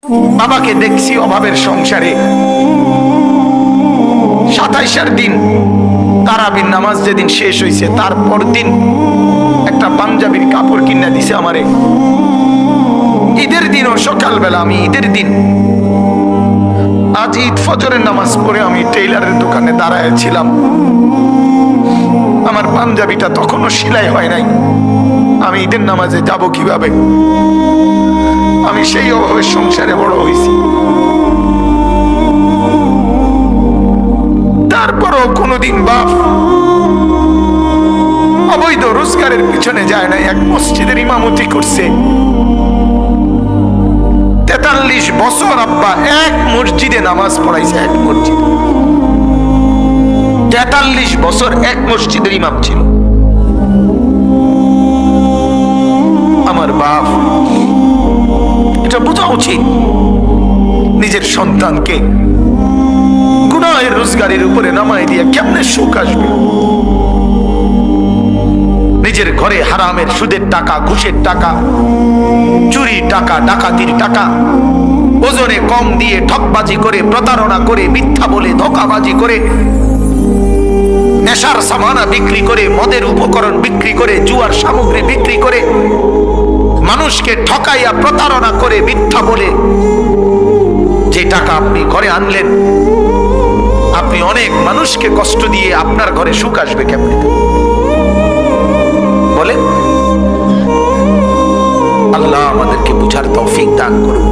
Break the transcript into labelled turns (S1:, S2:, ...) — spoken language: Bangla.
S1: বাবাকে দেখছি অভাবের সংসারে 27 দিন তারাবির নামাজ যেদিন শেষ হয়েছে তারপর দিন একটা পাঞ্জাবির কাপড় কিনে দিছে আমারে। ঈদের দিনও সকালবেলা, আমি ঈদের দিন আজ ঈদ ফজরের নামাজ পড়ে আমি টেইলারের দোকানে দাঁড়ায় ছিলাম। আমার পাঞ্জাবিটা তখনও সেলাই হয় নাই। আমি ঈদের নামাজে যাব কিভাবে? আমি সেই অভাবের সংসারে বড় হয়েছি। তারপরও কোনোদিন বাপ অবৈধ রোজগারের পিছনে যায় নাই। এক মসজিদের ইমামতি করছে 43 বছর। আব্বা এক মসজিদে নামাজ পড়াইছে, এক মসজিদ। 43 বছর এক মসজিদের ইমাম ছিল আমার বাপ। এটা বোঝা উচিত নিজের সন্তানকে গুনাহের রোজগারের উপরে নামাই দিয়ে কেমনে সুখ আসবে? নিজের ঘরে হারামের সুদের টাকা, ঘুষের টাকা, চুরি টাকা, ডাকাতির টাকা, ওজনে কম দিয়ে ঠকবাজি করে, প্রতারণা করে, মিথ্যা বলে, ধোঁকাবাজি করে, নেশার সামানা বিক্রি করে, মদের উপকরণ বিক্রি করে, জুয়ার সামগ্রী বিক্রি করে, মানুষকে ঠকাইয়া প্রতারণা করে, মিথ্যা বলে যে টাকা আপনি ঘরে আনলেন, আপনি অনেক মানুষকে কষ্ট দিয়ে আপনার ঘরে সুখ আসবে কেমনে বলেন? আল্লাহ আমাদেরকে বুঝার তৌফিক দান করুন।